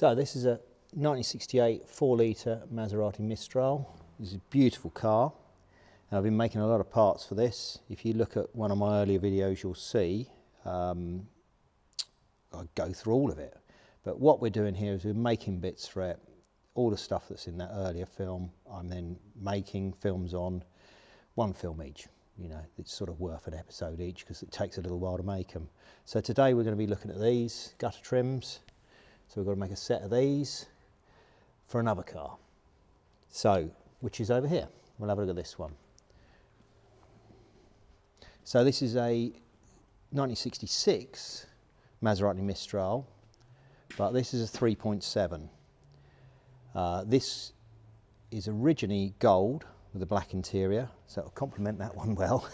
So this is a 1968 4-litre Maserati Mistral. This is a beautiful car. And I've been making a lot of parts for this. If you look at one of my earlier videos, you'll see I go through all of it. But what we're doing here is we're making bits for it. All the stuff that's in that earlier film, I'm then making films on, one film each. You know, it's sort of worth an episode each because it takes a little while to make them. So today we're going to be looking at these gutter trims. So we've got to make a set of these for another car. So, which is over here. We'll have a look at this one. So this is a 1966 Maserati Mistral, but this is a 3.7. This is originally gold with a black interior, so it'll complement that one well.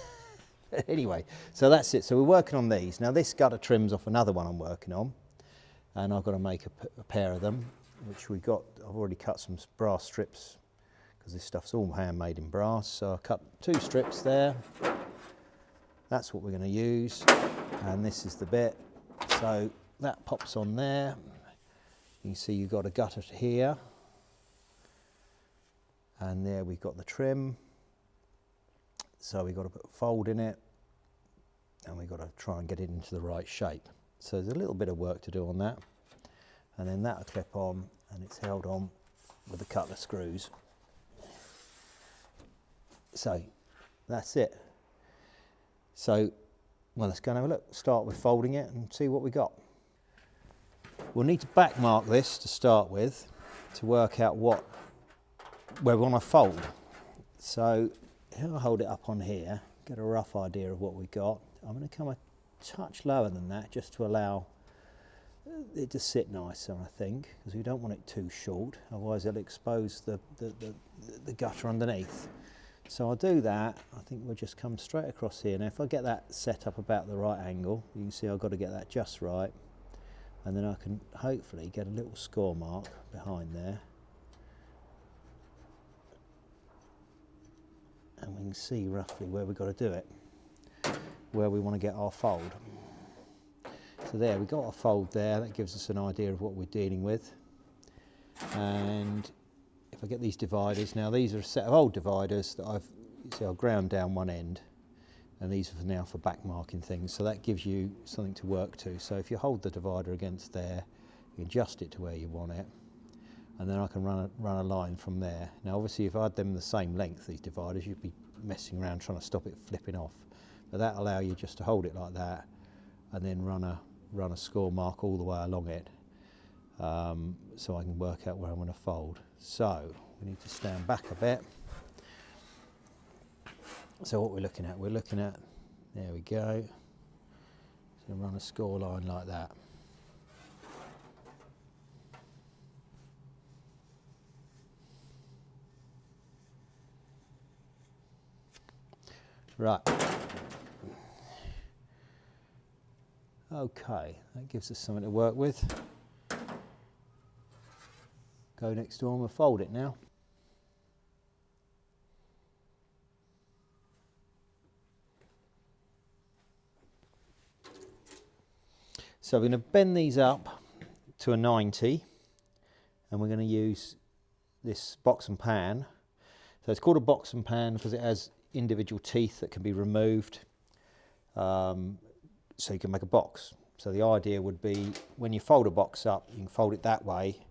Anyway, so that's it. So we're working on these. Now this gutter trim's off another one I'm working on, and I've got to make a pair of them, which we got. I've already cut some brass strips because this stuff's all handmade in brass. So I cut 2 strips there. That's what we're going to use, and this is the bit. So that pops on there. You can see you've got a gutter here, and there we've got the trim. So we've got to put a fold in it, and we've got to try and get it into the right shape. So there's a little bit of work to do on that, and then that'll clip on, and it's held on with a couple of screws. So that's it. So, well, let's go and have a look. Start with folding it and see what we got. We'll need to back mark this to start with to work out where we want to fold. So I'll hold it up on here, get a rough idea of what we got. I'm going to come a touch lower than that just to allow it to sit nicer, I think, because we don't want it too short, otherwise it'll expose the gutter underneath. So I'll do that. I think we'll just come straight across here. Now if I get that set up about the right angle, you can see I've got to get that just right, and then I can hopefully get a little score mark behind there, and we can see roughly where we've got to do it, where we want to get our fold. So there, we've got a fold there. That gives us an idea of what we're dealing with. And if I get these dividers, now these are a set of old dividers that I've ground down one end, and these are now for back marking things, so that gives you something to work to. So if you hold the divider against there, you adjust it to where you want it, and then I can run a line from there. Now obviously if I had them the same length, these dividers, you'd be messing around trying to stop it flipping off, but that allow you just to hold it like that and then run a score mark all the way along it, so I can work out where I'm going to fold. So we need to stand back a bit. So what we're looking at, there we go, so run a score line like that. Right. Okay, that gives us something to work with. Go next door and we'll fold it now. So we're going to bend these up to a 90, and we're going to use this box and pan. So it's called a box and pan because it has individual teeth that can be removed, so you can make a box. So the idea would be when you fold a box up, you can fold it that way,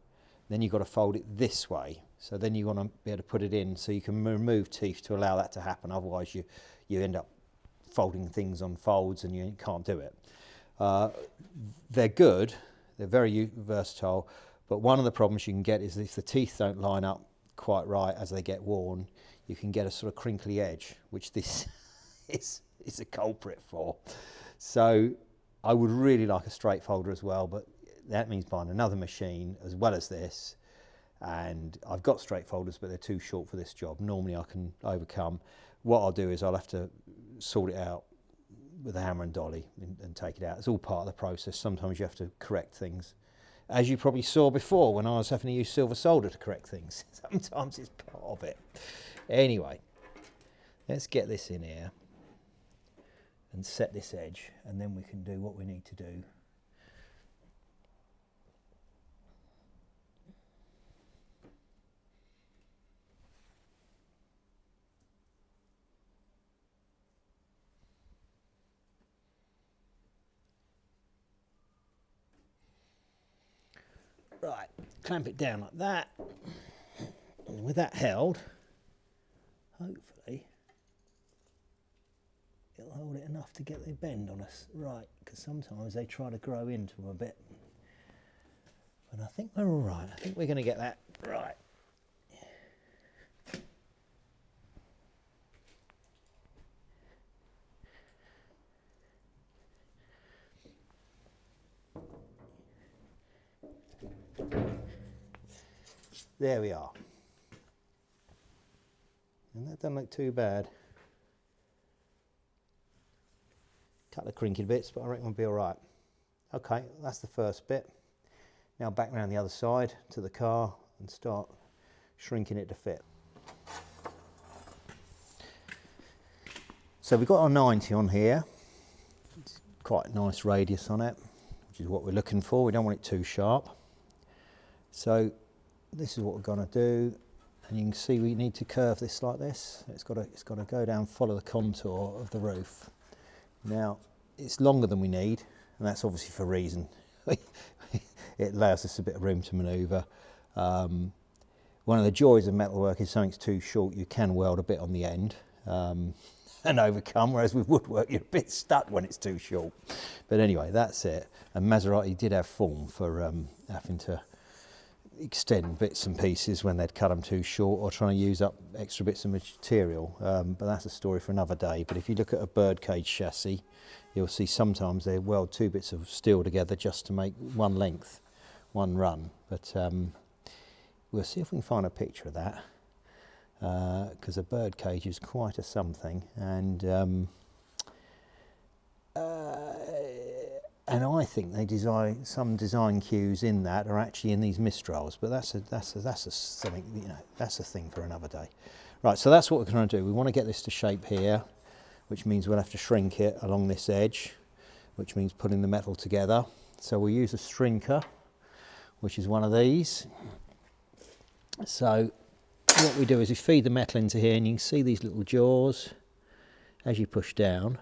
then you've got to fold it this way. So then you want to be able to put it in so you can remove teeth to allow that to happen. Otherwise you end up folding things on folds and you can't do it. They're good, they're very versatile, but one of the problems you can get is if the teeth don't line up quite right as they get worn, you can get a sort of crinkly edge, which this is a culprit for. So I would really like a straight folder as well, but that means buying another machine as well as this, and I've got straight folders but they're too short for this job. Normally I can overcome. What I'll do is I'll have to sort it out with a hammer and dolly and take it out. It's all part of the process. Sometimes you have to correct things, as you probably saw before when I was having to use silver solder to correct things. Sometimes it's part of it. Anyway, let's get this in here and set this edge, and then we can do what we need to do. Right, clamp it down like that. And with that held, hopefully it'll hold it enough to get the bend on us. Right, because sometimes they try to grow into them a bit. But I think we're all right. I think we're going to get that right. There we are. And that doesn't look too bad. Couple of crinkly bits, but I reckon we'll be all right. Okay, that's the first bit. Now back around the other side to the car and start shrinking it to fit. So we've got our 90 on here. It's quite a nice radius on it, which is what we're looking for. We don't want it too sharp. So this is what we're going to do. And you can see we need to curve this like this. It's got to go down, follow the contour of the roof. Now it's longer than we need, and that's obviously for a reason. It allows us a bit of room to manoeuvre. One of the joys of metalwork is something's too short, you can weld a bit on the end and overcome, whereas with woodwork you're a bit stuck when it's too short. But anyway, that's it. And Maserati did have form for having to extend bits and pieces when they'd cut them too short or trying to use up extra bits of material. But that's a story for another day. But if you look at a birdcage chassis, you'll see sometimes they weld two bits of steel together just to make one length, one run. But we'll see if we can find a picture of that, because a birdcage is quite a something. And I think they design some design cues in that are actually in these Mistrals, but that's something, you know, that's a thing for another day. Right, so that's what we're going to do. We want to get this to shape here, which means we'll have to shrink it along this edge, which means putting the metal together. So we'll use a shrinker, which is one of these. So what we do is we feed the metal into here, and you can see these little jaws. As you push down,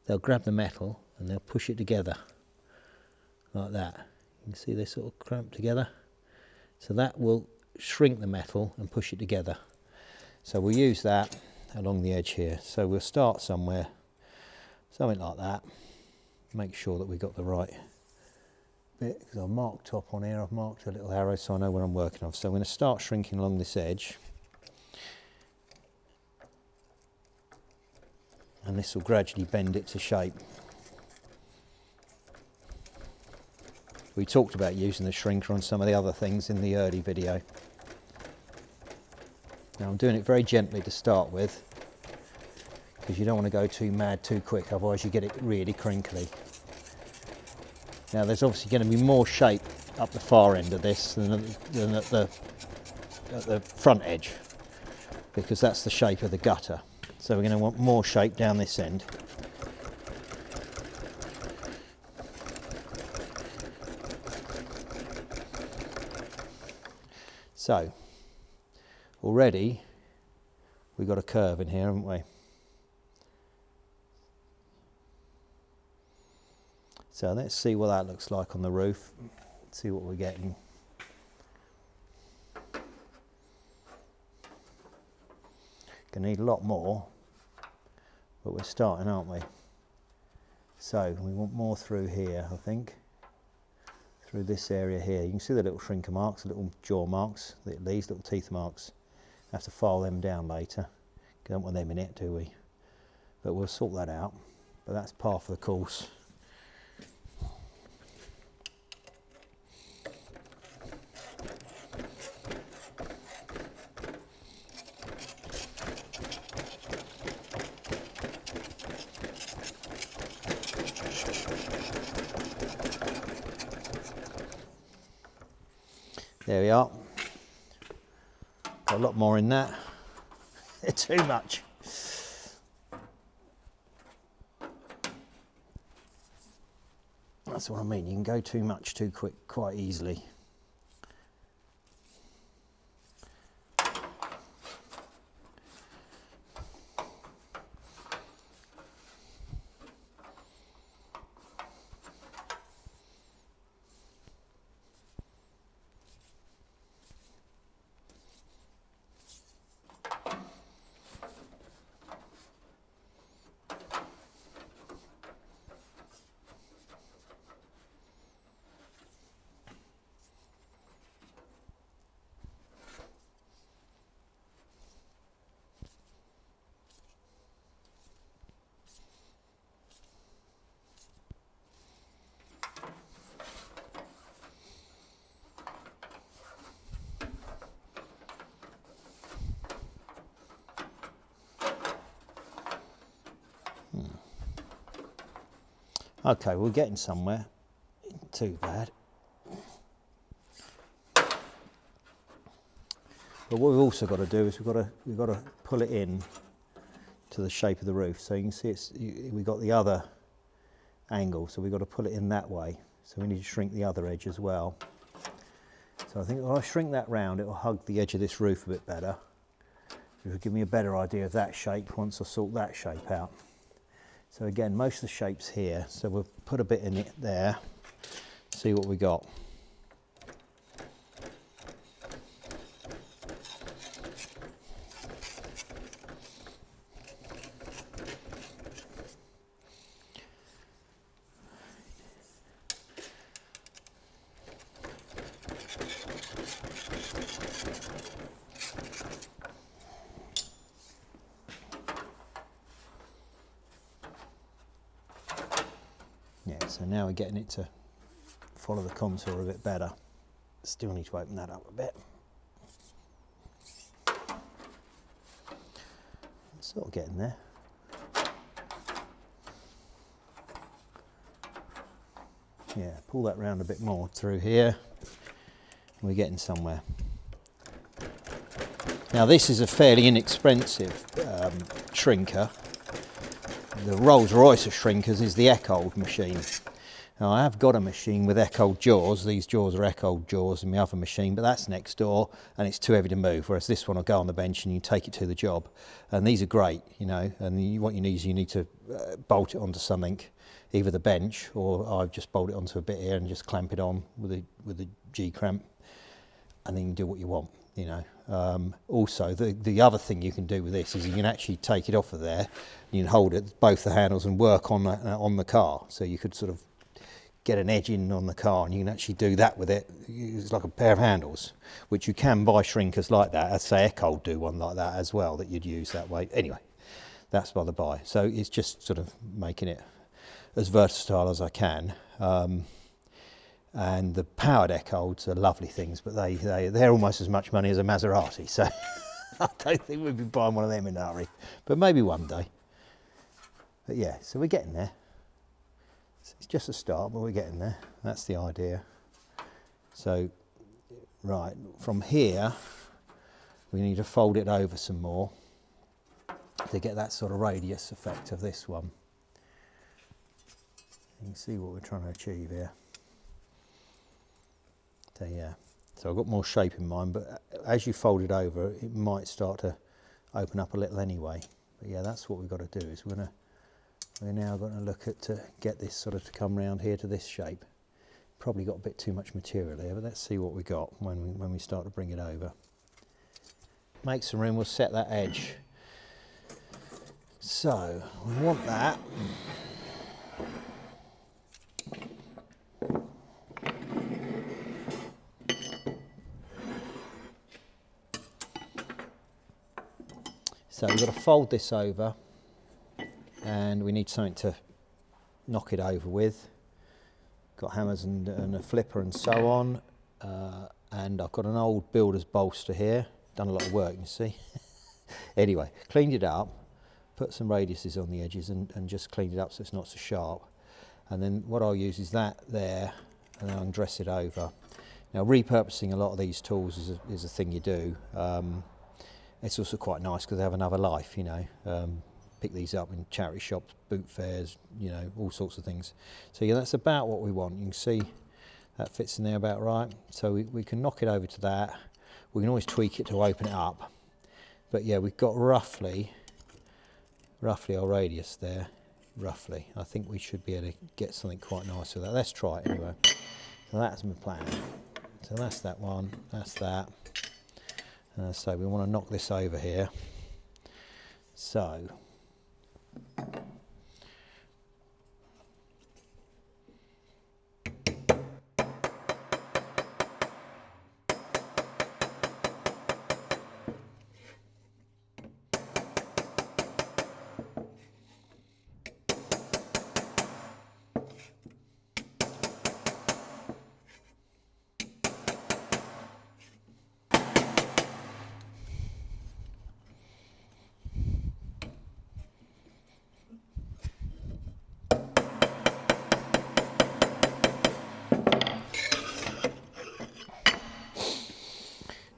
they'll grab the metal and they'll push it together like that. You can see they sort of cramp together. So that will shrink the metal and push it together. So we'll use that along the edge here. So we'll start somewhere, something like that. Make sure that we've got the right bit, because I've marked top on here. I've marked a little arrow so I know what I'm working on. So I'm going to start shrinking along this edge. And this will gradually bend it to shape. We talked about using the shrinker on some of the other things in the early video. Now I'm doing it very gently to start with, because you don't want to go too mad too quick, otherwise you get it really crinkly. Now there's obviously going to be more shape up the far end of this than at the front edge, because that's the shape of the gutter. So we're going to want more shape down this end. So already we've got a curve in here, haven't we? So let's see what that looks like on the roof. Let's see what we're getting. Gonna need a lot more, but we're starting, aren't we? So we want more through here, I think. Through this area here. You can see the little shrinker marks, the little jaw marks that it leaves, little teeth marks. Have to file them down later. Don't want them in it, do we? But we'll sort that out. But that's par for the course. There we are. Got a lot more in that. Too much. That's what I mean. You can go too much too quick quite easily. Okay, we're getting somewhere. Not too bad. But what we've also got to do is we've got to pull it in to the shape of the roof. So you can see we've got the other angle, so we've got to pull it in that way. So we need to shrink the other edge as well. So I think if I shrink that round, it will hug the edge of this roof a bit better. It will give me a better idea of that shape once I sort that shape out. So again, most of the shape's here, so we'll put a bit in it there, see what we got. Yeah, so now we're getting it to follow the contour a bit better. Still need to open that up a bit. Sort of getting there. Yeah, pull that round a bit more through here. We're getting somewhere. Now this is a fairly inexpensive shrinker. The Rolls-Royce of shrinkers is the Eckhold machine. Now I have got a machine with Eckhold jaws. These jaws are Eckhold jaws in my other machine, but that's next door and it's too heavy to move, whereas this one will go on the bench and you take it to the job. And these are great, you know, and what you need is you need to bolt it onto something, either the bench or I've just bolt it onto a bit here and just clamp it on with a G-clamp, and then you can do what you want, you know. Also, the other thing you can do with this is you can actually take it off of there, you can hold it, both the handles, and work on the car. So you could sort of get an edge in on the car and you can actually do that with it. It's like a pair of handles, which you can buy shrinkers like that. I'd say Eckhold do one like that as well that you'd use that way. Anyway, that's by the by. So it's just sort of making it as versatile as I can. And the powered Eckholds are lovely things, but they're almost as much money as a Maserati, so I don't think we'd be buying one of them in a hurry, but maybe one day. But yeah, so we're getting there. It's just a start, but we're getting there. That's the idea. So, right, from here, we need to fold it over some more to get that sort of radius effect of this one. You can see what we're trying to achieve here. So yeah, so I've got more shape in mind, but as you fold it over, it might start to open up a little anyway. But yeah, that's what we've got to do. Is we're now going to look at to get this sort of to come round here to this shape. Probably got a bit too much material here, but let's see what we got when we start to bring it over. Make some room. We'll set that edge. So we want that. So we've got to fold this over and we need something to knock it over with. Got hammers and a flipper and so on. And I've got an old builder's bolster here. Done a lot of work, you see. Anyway, cleaned it up, put some radiuses on the edges and just cleaned it up so it's not so sharp. And then what I'll use is that there, and then I'll dress it over. Now repurposing a lot of these tools is a thing you do. It's also quite nice because they have another life, you know. Pick these up in charity shops, boot fairs, you know, all sorts of things. So yeah, that's about what we want. You can see that fits in there about right. So we can knock it over to that. We can always tweak it to open it up. But yeah, we've got roughly our radius there, roughly. I think we should be able to get something quite nice with that. Let's try it anyway. So that's my plan. So that's that one, that's that. So we want to knock this over here. So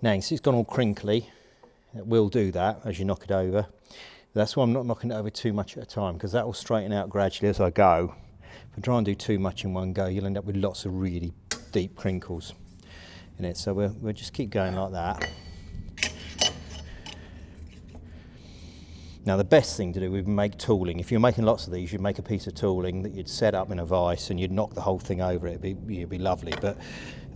Now you can see it's gone all crinkly. It will do that as you knock it over. That's why I'm not knocking it over too much at a time, because that will straighten out gradually as I go. If I try and do too much in one go, you'll end up with lots of really deep crinkles in it. So we'll just keep going like that. Now the best thing to do would make tooling. If you're making lots of these, you'd make a piece of tooling that you'd set up in a vise and you'd knock the whole thing over it. It'd be lovely, but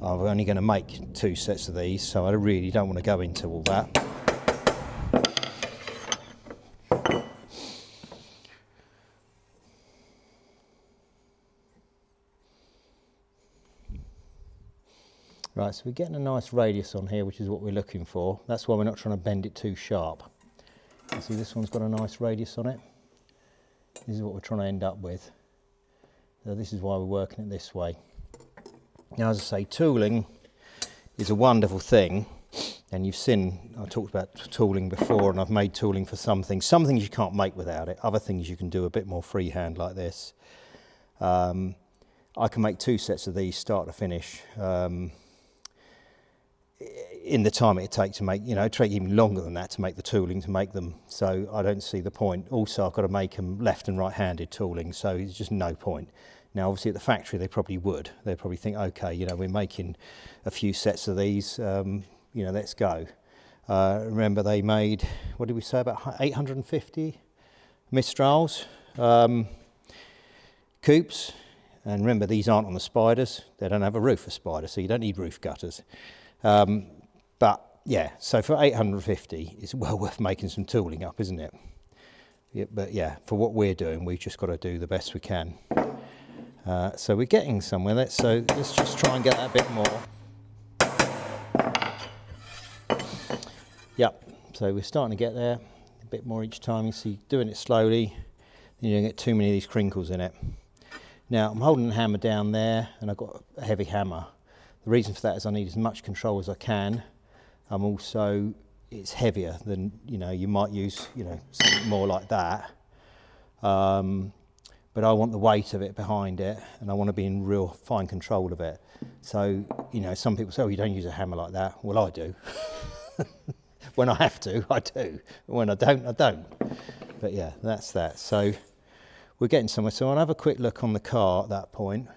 I'm only going to make 2 sets of these, so I really don't want to go into all that. Right, so we're getting a nice radius on here, which is what we're looking for. That's why we're not trying to bend it too sharp. You see this one's got a nice radius on it. This is what we're trying to end up with. So this is why we're working it this way. Now, as I say, tooling is a wonderful thing. And you've seen, I talked about tooling before, and I've made tooling for some things. Some things you can't make without it. Other things you can do a bit more freehand like this. I can make 2 sets of these start to finish. In the time it takes to make, it'd take even longer than that to make the tooling to make them, so I don't see the point. Also, I've got to make them left and right-handed tooling, so it's just no point. Now, obviously at the factory they probably would. They'd probably think, okay, we're making a few sets of these, let's go. Remember they made, what did we say, about 850 Mistrals, coupes, and remember these aren't on the spiders. They don't have a roof for spiders, so you don't need roof gutters. But yeah, so for 850, it's well worth making some tooling up, isn't it? Yeah, but yeah, for what we're doing, we've just got to do the best we can. So we're getting somewhere. Let's just try and get that a bit more. Yep, so we're starting to get there a bit more each time. You see, doing it slowly, then you don't get too many of these crinkles in it. Now, I'm holding the hammer down there, and I've got a heavy hammer. The reason for that is I need as much control as I can. It's heavier than, you might use, something more like that. But I want the weight of it behind it, and I want to be in real fine control of it. So, some people say, oh, you don't use a hammer like that. Well, I do. When I have to, I do. When I don't, I don't. But yeah, that's that. So we're getting somewhere. So I'll have a quick look on the car at that point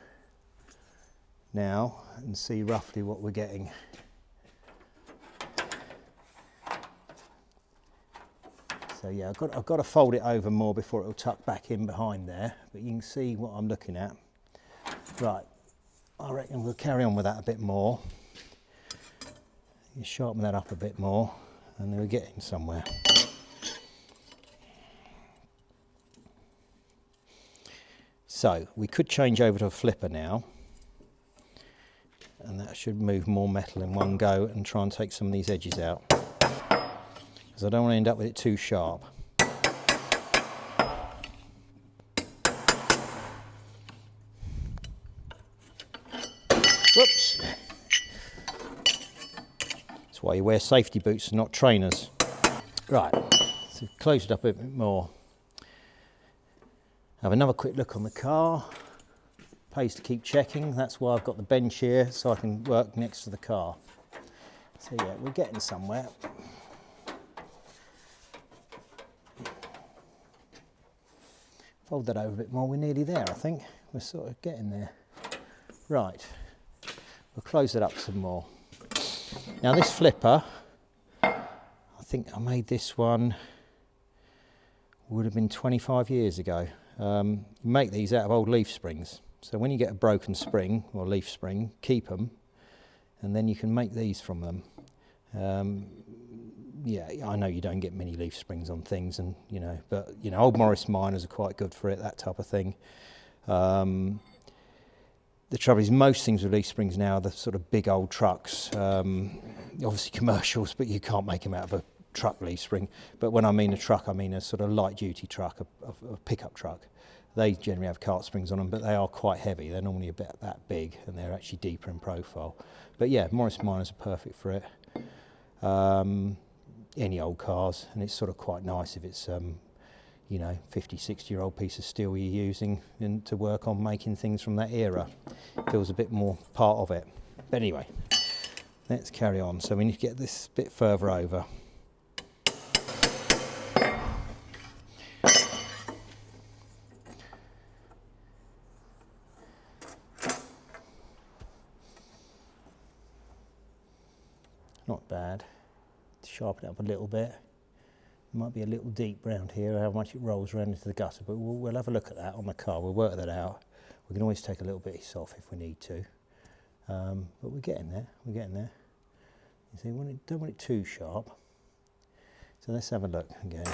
now and see roughly what we're getting. So yeah, I've got to fold it over more before it'll tuck back in behind there, but you can see what I'm looking at. Right, I reckon we'll carry on with that a bit more. You sharpen that up a bit more, and then we're getting somewhere. So we could change over to a flipper now, and that should move more metal in one go and try and take some of these edges out, because I don't want to end up with it too sharp. Whoops! That's why you wear safety boots and not trainers. Right, so close it up a bit more. Have another quick look on the car. Pays to keep checking. That's why I've got the bench here, so I can work next to the car. So yeah, we're getting somewhere. Fold that over a bit more. We're nearly there, I think. We're sort of getting there. Right, we'll close it up some more. Now this flipper, I think I made this one, would have been 25 years ago. You make these out of old leaf springs. So when you get a broken spring or leaf spring, keep them, and then you can make these from them. Yeah, I know you don't get many leaf springs on things, and but old Morris miners are quite good for it, that type of thing. The trouble is, most things with leaf springs now are the sort of big old trucks, obviously commercials, but you can't make them out of a truck leaf spring. But when I mean a truck, I mean a sort of light duty truck, a pickup truck. They generally have cart springs on them, but they are quite heavy. They're normally about that big, and they're actually deeper in profile. But yeah, Morris miners are perfect for it. Any old cars, and it's sort of quite nice if it's 50, 60-year-old piece of steel you're using and to work on making things from that era. It feels a bit more part of it. But anyway, Let's carry on. So we need to get this bit further over. Not bad. Sharpen it up a little bit. It might be a little deep round here, how much it rolls around into the gutter, but we'll have a look at that on the car. We'll work that out. We can always take a little bit off if we need to. But we're getting there. We're getting there. You see, don't want it too sharp. So let's have a look again.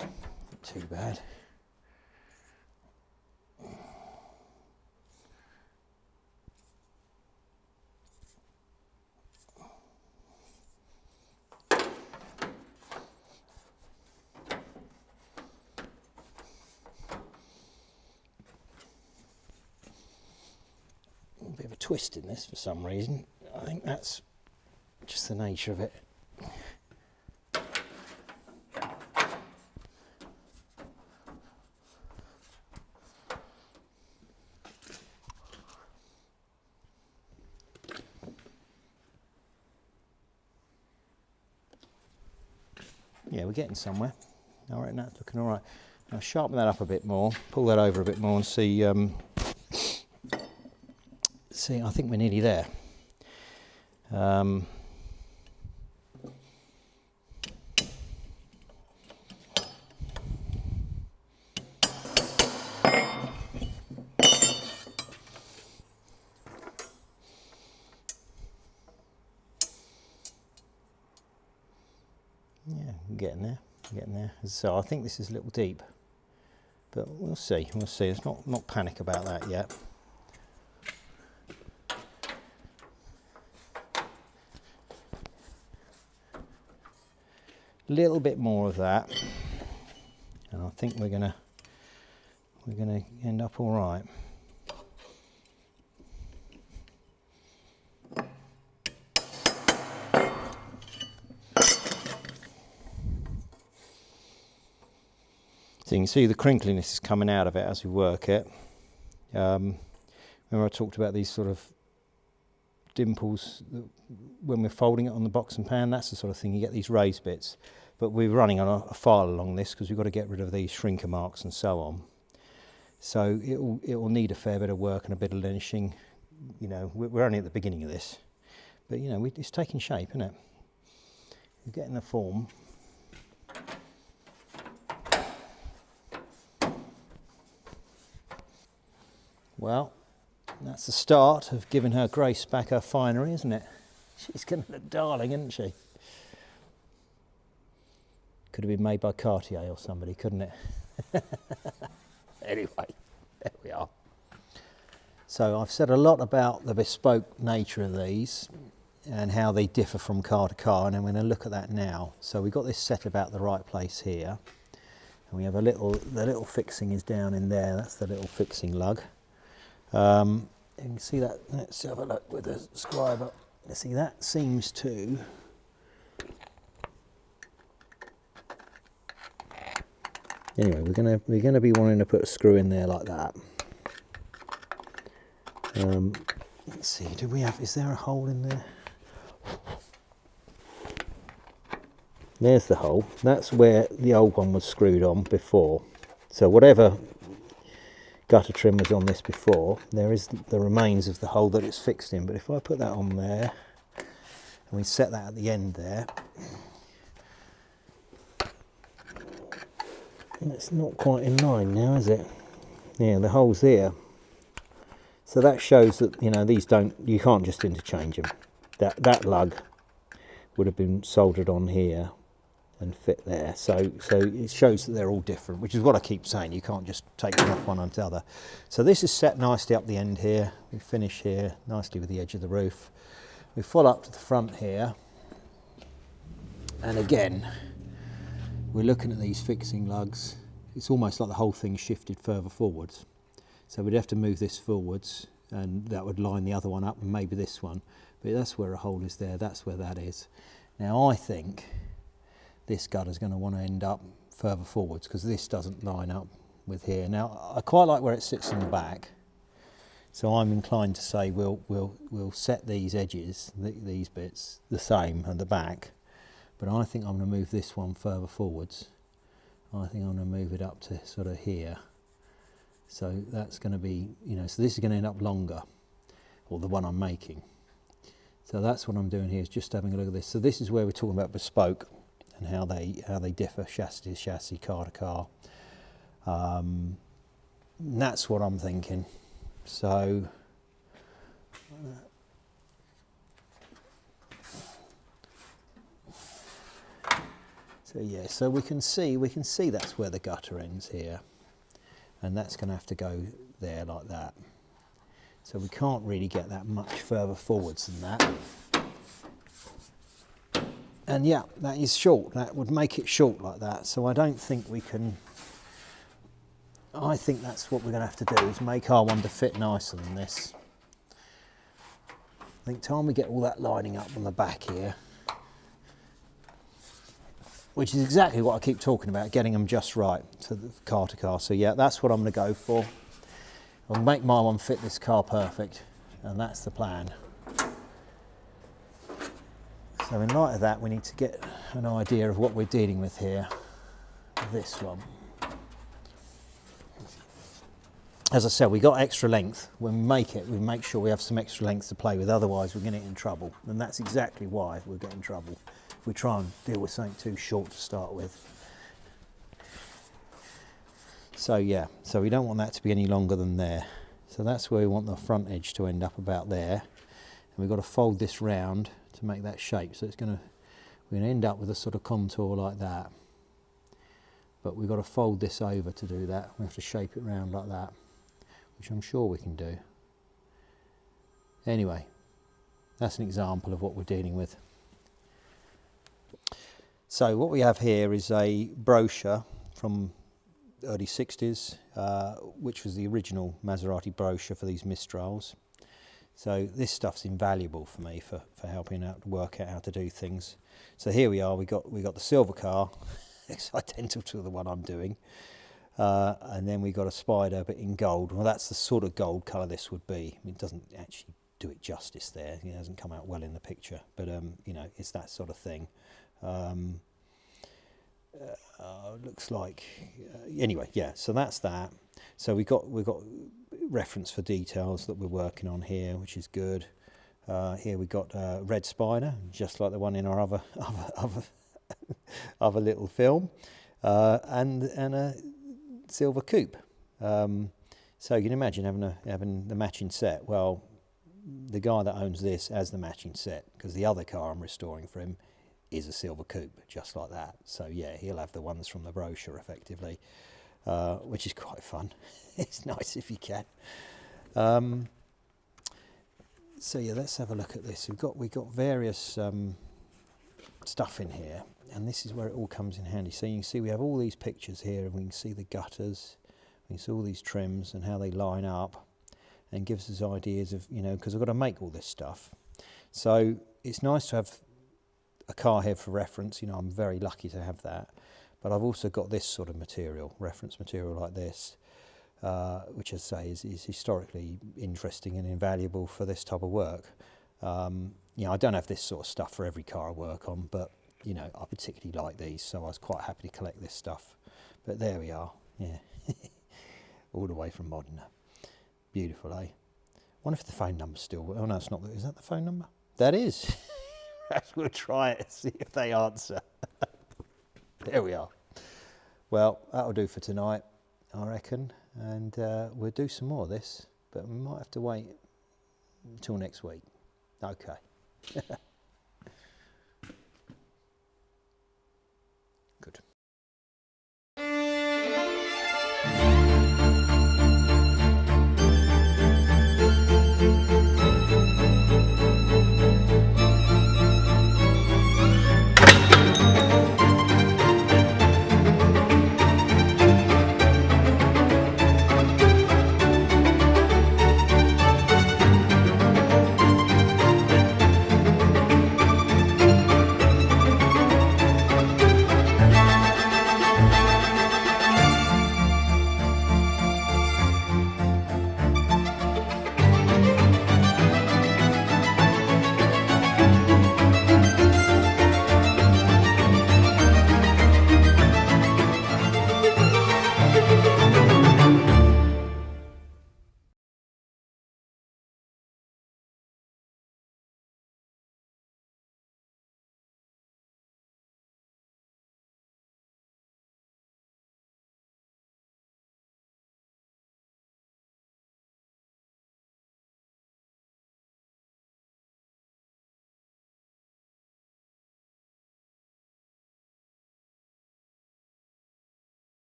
Not too bad. A bit of a twist in this for some reason. I think that's just the nature of it. Yeah, we're getting somewhere. All right, that's looking all right. Now sharpen that up a bit more, pull that over a bit more and see, see, I think we're nearly there. Yeah, I'm getting there, I'm getting there. So I think this is a little deep, but we'll see, we'll see. Let's not panic about that yet. A little bit more of that, and I think we're gonna end up all right. So you can see the crinkliness is coming out of it as we work it. Remember I talked about these sort of dimples when we're folding it on the box and pan? That's the sort of thing, you get these raised bits. But we're running on a file along this because we've got to get rid of these shrinker marks and so on. So it will need a fair bit of work and a bit of lynching. You know, we're only at the beginning of this, but you know, it's taking shape, isn't it? We're getting the form. Well, that's the start of giving her Grace back her finery, isn't it? She's going to look darling, isn't she? Could have been made by Cartier or somebody, couldn't it? Anyway, there we are. So I've said a lot about the bespoke nature of these and how they differ from car to car, and I'm going to look at that now. So we've got this set about the right place here, and we have the little fixing is down in there. That's the little fixing lug. You can see that. Let's have a look with the scriber. Let's see, that seems to anyway. We're gonna be wanting to put a screw in there like that. Let's see. Do we have? Is there a hole in there? There's the hole. That's where the old one was screwed on before. So whatever gutter trim was on this before, there is the remains of the hole that it's fixed in. But if I put that on there and we set that at the end there, it's not quite in line now, is it? Yeah, the hole's there. So that shows that, you know, these you can't just interchange them. That lug would have been soldered on here and fit there. So it shows that they're all different, which is what I keep saying. You can't just take them off one onto the other. So this is set nicely up the end here. We finish here nicely with the edge of the roof. We follow up to the front here. And again, we're looking at these fixing lugs. It's almost like the whole thing shifted further forwards. So we'd have to move this forwards, and that would line the other one up, and maybe this one. But that's where a hole is there, that's where that is. Now I think this gutter's going to want to end up further forwards because this doesn't line up with here. Now I quite like where it sits in the back, so I'm inclined to say we'll set these edges, these bits, the same at the back, but I think I'm going to move this one further forwards. I think I'm going to move it up to sort of here. So that's going to be, you know, so this is going to end up longer, or the one I'm making. So that's what I'm doing here, is just having a look at this. So this is where we're talking about bespoke and how they differ chassis to chassis, car to car. And that's what I'm thinking. So yeah, so we can see that's where the gutter ends here, and that's going to have to go there like that. So we can't really get that much further forwards than that. And yeah, that is short. That would make it short like that. So I don't think we can. I think that's what we're going to have to do, is make our one to fit nicer than this. I think time we get all that lining up on the back here, which is exactly what I keep talking about, getting them just right to the car to car. So yeah, that's what I'm going to go for. I'll make my one fit this car perfect, and that's the plan. So in light of that, we need to get an idea of what we're dealing with here. This one. As I said, we got extra length. When we make it, we make sure we have some extra length to play with, otherwise we're going to get in trouble. And that's exactly why we'll get in trouble if we try and deal with something too short to start with. So yeah, so we don't want that to be any longer than there. So that's where we want the front edge to end up, about there. And we've got to fold this round to make that shape. So we're going to end up with a sort of contour like that. But we've got to fold this over to do that. We have to shape it round like that, which I'm sure we can do. Anyway, that's an example of what we're dealing with. So what we have here is a brochure from early 60s, which was the original Maserati brochure for these Mistrals. So this stuff's invaluable for me for helping out work out how to do things. So here we are, we got the silver car. It's identical to the one I'm doing. And then we got a Spider, but in gold. Well, that's the sort of gold colour this would be. I mean, it doesn't actually do it justice there. It hasn't come out well in the picture, but you know, it's that sort of thing. Looks like anyway, yeah. So that's that. So we've got reference for details that we're working on here, which is good. Here we got red Spider, just like the one in our other little film, and a silver coupe. So you can imagine having the matching set. Well, the guy that owns this has the matching set, because the other car I'm restoring for him is a silver coupe, just like that. So yeah, he'll have the ones from the brochure effectively, which is quite fun. It's nice if you can. So yeah, let's have a look at this. We've got various stuff in here, and this is where it all comes in handy. So you can see we have all these pictures here, and we can see the gutters, we can see all these trims and how they line up, and gives us ideas of, you know, because I've got to make all this stuff. So it's nice to have a car here for reference. You know, I'm very lucky to have that. But I've also got this sort of material, reference material like this, which I say is historically interesting and invaluable for this type of work. You know, I don't have this sort of stuff for every car I work on, but you know, I particularly like these, so I was quite happy to collect this stuff. But there we are, yeah, all the way from Modena. Beautiful, eh? Wonder if the phone number's still. Oh no, it's not. Is that the phone number? That is. We'll try it, see if they answer. There we are. Well, that'll do for tonight, I reckon, and we'll do some more of this, but we might have to wait until next week. Okay.